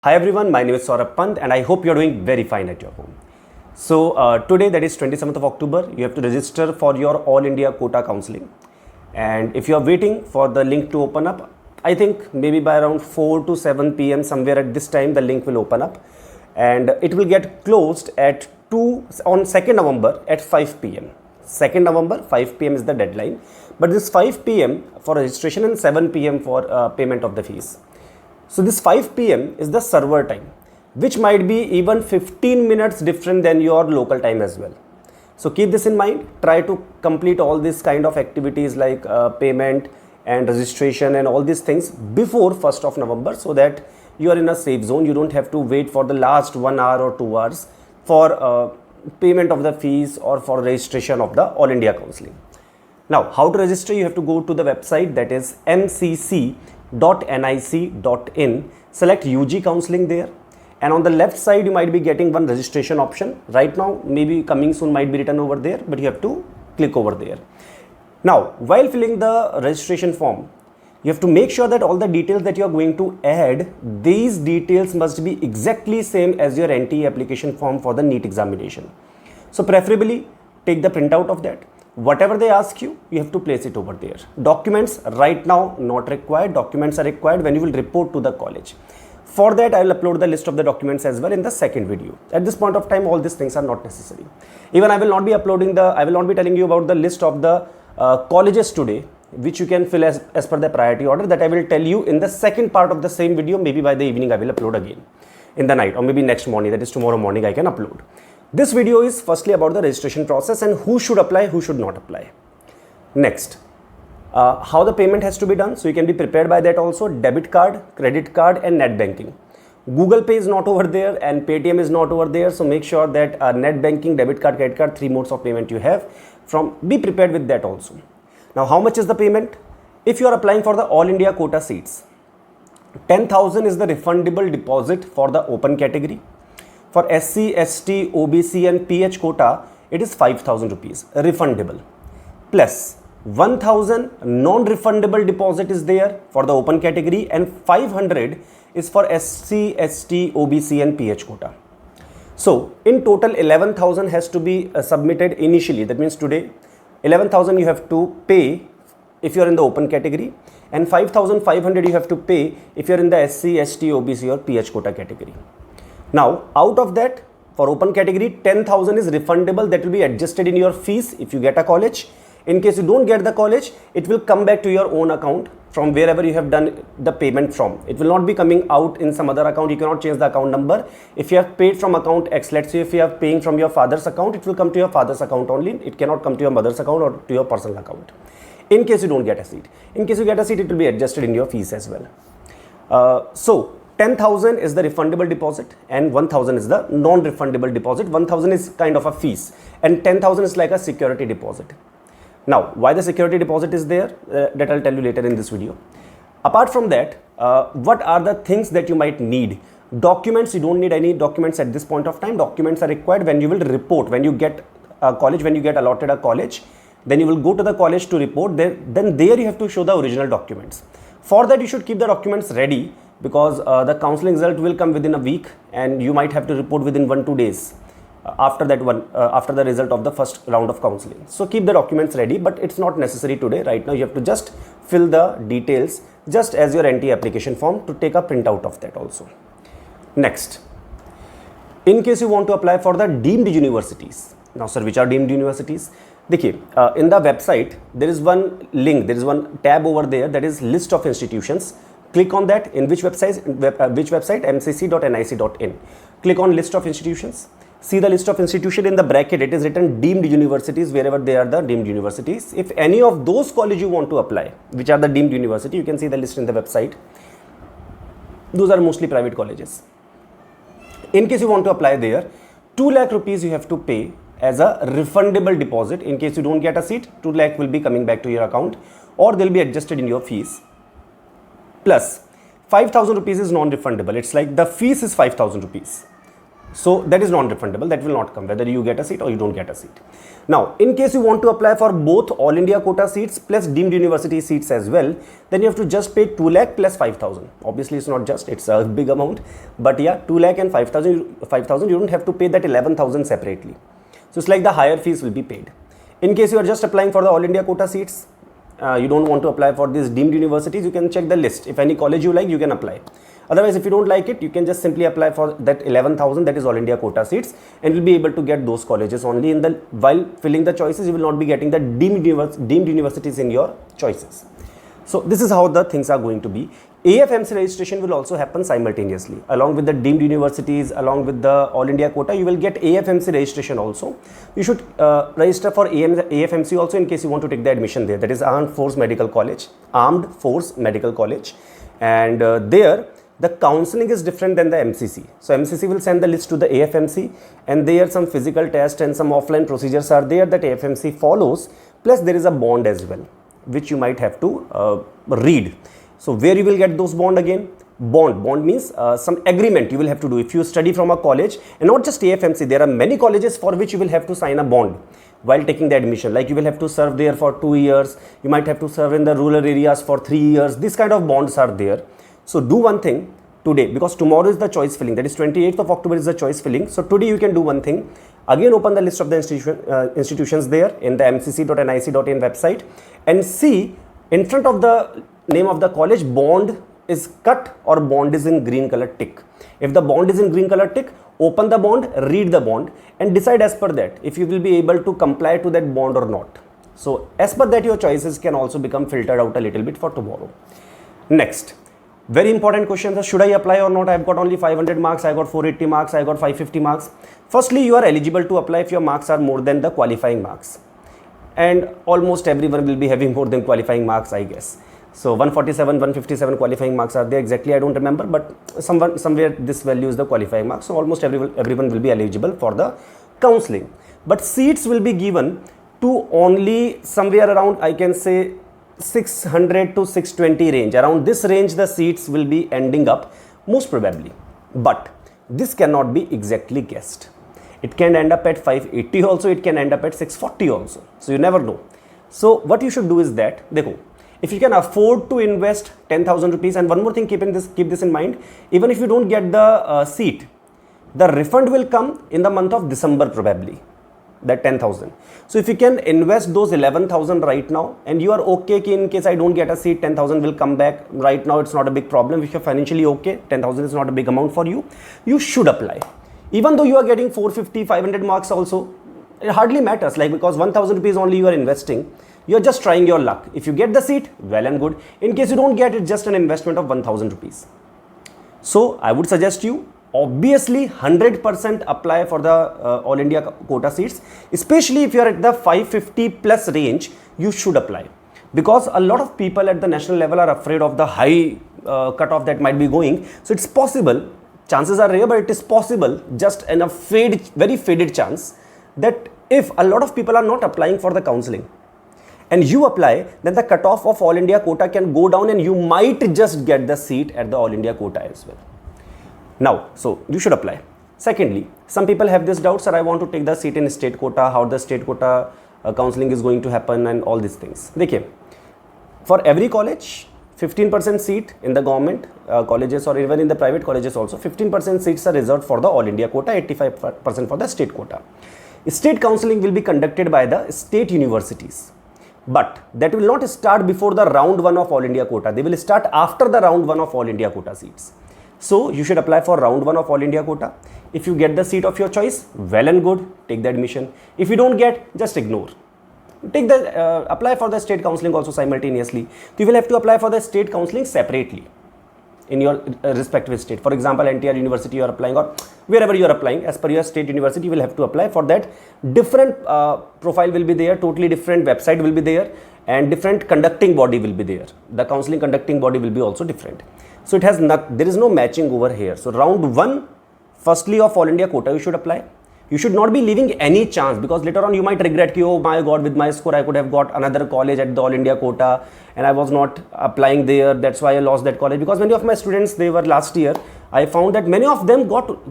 Hi everyone, my name is Saurabh Pant and I hope you are doing very fine at your home. So today, that is 27th of October, you have to register for your All India Quota Counseling. And if you are waiting for the link to open up, I think maybe by around 4 to 7 p.m. somewhere at this time the link will open up, and it will get closed at 2nd November at 5 p.m. 2nd November 5 p.m. is the deadline, but this 5 p.m. for registration and 7 p.m. for payment of the fees. So this 5 p.m. is the server time, which might be even 15 minutes different than your local time as well. So keep this in mind. Try to complete all these kind of activities like payment and registration and all these things before 1st of November, so that you are in a safe zone. You don't have to wait for the last 1 hour or 2 hours for payment of the fees or for registration of the All India Counseling. Now, how to register? You have to go to the website, that is mcc.nic.in, select UG Counseling there, and on the left side you might be getting one registration option. Right now, maybe coming soon might be written over there, but you have to click over there. Now, while filling the registration form, you have to make sure that all the details that you are going to add, these details must be exactly same as your NTE application form for the NEET examination. So preferably take the printout of that. Whatever they ask you, you have to place it over there. Documents right now not required. Documents are required when you will report to the college. For that, I will upload the list of the documents as well in the second video. At this point of time, all these things are not necessary. Even I will not be telling you about the list of the colleges today, which you can fill as per the priority order. That I will tell you in the second part of the same video. Maybe by the evening I will upload again in the night, or maybe next morning, that is tomorrow morning I can upload. This video is firstly about the registration process and who should apply, who should not apply. Next, how the payment has to be done. So you can be prepared by that also. Debit card, credit card and net banking. Google Pay is not over there and Paytm is not over there. So make sure that net banking, debit card, credit card, 3 modes of payment you have. Be prepared with that also. Now, how much is the payment? If you are applying for the All India Quota seats, 10,000 is the refundable deposit for the open category. For SC, ST, OBC and PH quota, it is 5,000 rupees refundable, plus 1,000 non-refundable deposit is there for the open category, and 500 is for SC, ST, OBC and PH quota. So in total 11,000 has to be submitted initially. That means today 11,000 you have to pay if you are in the open category, and 5,500 you have to pay if you are in the SC, ST, OBC or PH quota category. Now, out of that, for open category, 10,000 is refundable. That will be adjusted in your fees if you get a college. In case you don't get the college, it will come back to your own account from wherever you have done the payment from. It will not be coming out in some other account. You cannot change the account number. If you have paid from account X, let's say if you are paying from your father's account, it will come to your father's account only. It cannot come to your mother's account or to your personal account. In case you don't get a seat. In case you get a seat, it will be adjusted in your fees as well. So 10,000 is the refundable deposit and 1,000 is the non-refundable deposit. 1,000 is kind of a fees and 10,000 is like a security deposit. Now, why the security deposit is there, that I'll tell you later in this video. Apart from that, what are the things that you might need? Documents, you don't need any documents at this point of time. Documents are required when you will report, when you get a college, when you get allotted a college, then you will go to the college to report. Then there you have to show the original documents. For that, you should keep the documents ready, because the counseling result will come within a week and you might have to report within 1-2 days after the result of the first round of counseling. So keep the documents ready, but it's not necessary today. Right now you have to just fill the details just as your NTE application form, to take a printout of that also. Next, in case you want to apply for the deemed universities. Now sir, which are deemed universities? देखिए, in the website there is one link, there is one tab over there, that is list of institutions. Click on that. In which website? mcc.nic.in. Click on list of institutions. See the list of institutions. In the bracket it is written deemed universities, wherever they are the deemed universities. If any of those colleges you want to apply, which are the deemed university, you can see the list in the website. Those are mostly private colleges. In case you want to apply there, 2 lakh rupees you have to pay as a refundable deposit. In case you don't get a seat, 2 lakh will be coming back to your account, or they'll be adjusted in your fees. Plus 5,000 rupees is non-refundable. It's like the fees is 5,000 rupees. So that is non-refundable, that will not come whether you get a seat or you don't get a seat. Now, in case you want to apply for both All India quota seats plus deemed university seats as well, then you have to just pay 2 lakh plus 5,000. Obviously, it's not just, it's a big amount, but yeah, 2 lakh and 5,000, you don't have to pay that 11,000 separately. So it's like the higher fees will be paid. In case you are just applying for the All India quota seats, you don't want to apply for these deemed universities, you can check the list. If any college you like, you can apply. Otherwise, if you don't like it, you can just simply apply for that 11,000, that is All India quota seats, and you'll be able to get those colleges only. While filling the choices, you will not be getting the deemed universities in your choices. So this is how the things are going to be. AFMC registration will also happen simultaneously. Along with the deemed universities, along with the All India quota, you will get AFMC registration also. You should register for AFMC also in case you want to take the admission there. That is Armed Force Medical College. And there, the counseling is different than the MCC. So MCC will send the list to the AFMC, and there some physical tests and some offline procedures are there that AFMC follows. Plus there is a bond as well, which you might have to read. So where you will get those bond again? Bond means some agreement you will have to do. If you study from a college, and not just AFMC, there are many colleges for which you will have to sign a bond while taking the admission. Like you will have to serve there for 2 years. You might have to serve in the rural areas for 3 years. These kind of bonds are there. So do one thing today, because tomorrow is the choice filling, that is 28th of October is the choice filling. So today you can do one thing, again open the list of the institutions there in the mcc.nic.in website, and see in front of the name of the college, bond is cut or bond is in green color tick. If the bond is in green color tick, open the bond, read the bond, and decide as per that if you will be able to comply to that bond or not. So as per that, your choices can also become filtered out a little bit for tomorrow. Next, very important question is, should I apply or not? I've got only 500 marks, I got 480 marks, I got 550 marks. Firstly, you are eligible to apply if your marks are more than the qualifying marks. And almost everyone will be having more than qualifying marks, I guess. So 147, 157 qualifying marks are there. Exactly, I don't remember, but somewhere this value is the qualifying marks. So almost everyone will be eligible for the counseling. But seats will be given to only somewhere around, I can say, 600 to 620 range. Around this range the seats will be ending up most probably, but this cannot be exactly guessed. It can end up at 580 also, it can end up at 640 also, so you never know. So what you should do is that, dekho, if you can afford to invest 10,000 rupees, and one more thing, keep this in mind, even if you don't get the seat, the refund will come in the month of December probably, that 10,000. So if you can invest those 11,000 right now, and you are okay ki in case I don't get a seat, 10,000 will come back. Right now it's not a big problem. If you're financially okay, 10,000 is not a big amount for you, you should apply. Even though you are getting 450, 500 marks also, it hardly matters, like, because 1,000 rupees only you are investing. You're just trying your luck. If you get the seat, well and good. In case you don't get it, just an investment of 1,000 rupees. So I would suggest you, obviously 100% apply for the All India quota seats, especially if you are at the 550 plus range. You should apply, because a lot of people at the national level are afraid of the high cutoff that might be going. So it's possible, chances are rare, but it is possible, just in a very faded chance, that if a lot of people are not applying for the counseling and you apply, then the cutoff of All India quota can go down and you might just get the seat at the All India quota as well. Now, so you should apply. Secondly, some people have this doubt, sir, I want to take the seat in state quota, how the state quota counseling is going to happen and all these things. Dekhiye, for every college, 15% seat in the government colleges or even in the private colleges also, 15% seats are reserved for the All India quota, 85% for the state quota. State counseling will be conducted by the state universities. But that will not start before the round 1 of All India quota. They will start after the round 1 of All India quota seats. So you should apply for round 1 of All India quota. If you get the seat of your choice, well and good, take the admission. If you don't get, just ignore. Take the apply for the state counseling also simultaneously. You will have to apply for the state counseling separately in your respective state. For example, NTR University you are applying, or wherever you are applying, as per your state university, you will have to apply for that. Different profile will be there, totally different website will be there, and different conducting body will be there. The counseling conducting body will be also different. So it has not, there is no matching over here. So round 1, firstly of All India quota, you should apply. You should not be leaving any chance, because later on you might regret, oh my god, with my score I could have got another college at the All India quota and I was not applying there, that's why I lost that college. Because many of my students, they were last year, I found that many of them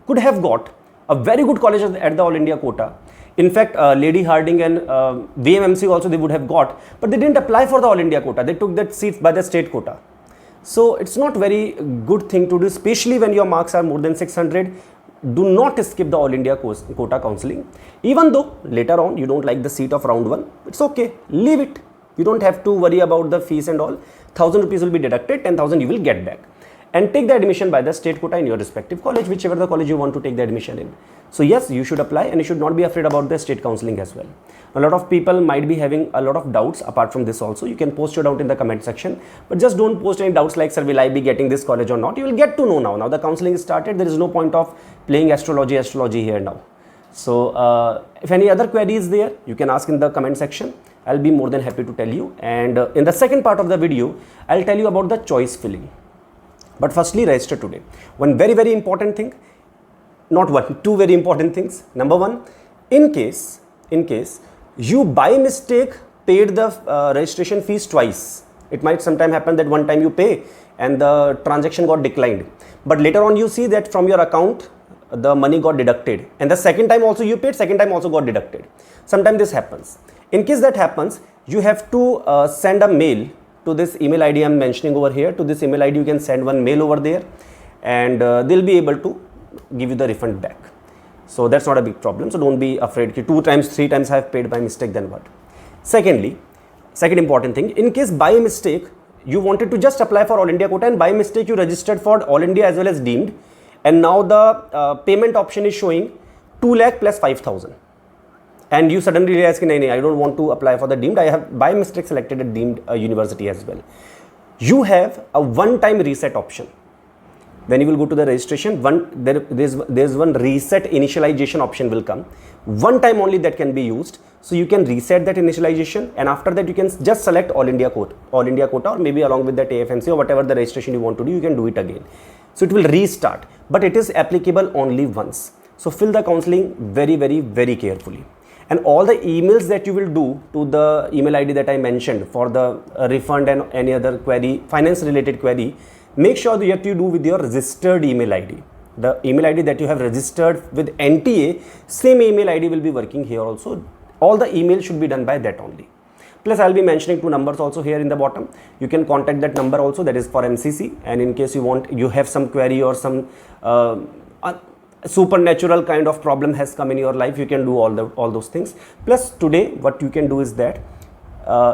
could have got a very good college at the All India quota. In fact, Lady Harding and VMMC also they would have got, but they didn't apply for the All India quota. They took that seat by the state quota. So it's not very good thing to do, especially when your marks are more than 600. Do not skip the All India quota counseling. Even though later on you don't like the seat of round 1, it's okay, leave it. You don't have to worry about the fees and all. 1,000 rupees will be deducted, 10,000 you will get back. And take the admission by the state quota in your respective college, whichever the college you want to take the admission in. So yes, you should apply, and you should not be afraid about the state counseling as well. A lot of people might be having a lot of doubts apart from this also. You can post your doubt in the comment section, but just don't post any doubts like, sir, will I be getting this college or not? You will get to know now. Now the counseling is started. There is no point of playing astrology here now. So if any other query is there, you can ask in the comment section. I'll be more than happy to tell you. And in the second part of the video, I'll tell you about the choice filling. But firstly, register today. One very, very important thing, not one, two very important things. Number one, in case you by mistake paid the registration fees twice. It might sometime happen that one time you pay and the transaction got declined. But later on you see that from your account, the money got deducted. And the second time also you paid, second time also got deducted. Sometimes this happens. In case that happens, you have to send a mail to this email ID I'm mentioning over here. To this email ID you can send one mail over there, and they'll be able to give you the refund back. So that's not a big problem. So don't be afraid. 2 times, 3 times I have paid by mistake, then what? Secondly, second important thing, in case by mistake you wanted to just apply for All India quota and by mistake you registered for All India as well as deemed, and now the payment option is showing 2 lakh plus 5,000. And you suddenly realize, I don't want to apply for the deemed. I have by mistake selected a deemed university as well. You have a one-time reset option. When you will go to the registration, there's one reset initialization option will come. One time only that can be used. So you can reset that initialization, and after that you can just select All India quota, or maybe along with that AFMC or whatever the registration you want to do, you can do it again. So it will restart, but it is applicable only once. So fill the counseling very, very, very carefully. And all the emails that you will do to the email ID that I mentioned for the refund and any other query, finance related query, make sure that you have to do with your registered email ID. The email ID that you have registered with NTA, same email ID will be working here also. All the emails should be done by that only. Plus I'll be mentioning 2 numbers also here in the bottom. You can contact that number also, that is for MCC. And in case you have some query or some supernatural kind of problem has come in your life, you can do all those things. Plus today what you can do is that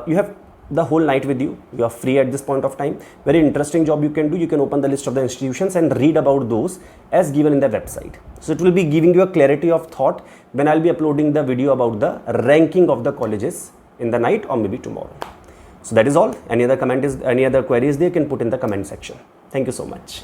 you have the whole night with you. You are free at this point of time. Very interesting job you can do. You can open the list of the institutions and read about those as given in the website. So it will be giving you a clarity of thought when I'll be uploading the video about the ranking of the colleges in the night or maybe tomorrow. So that is all. Any other queries they can put in the comment section. Thank you so much.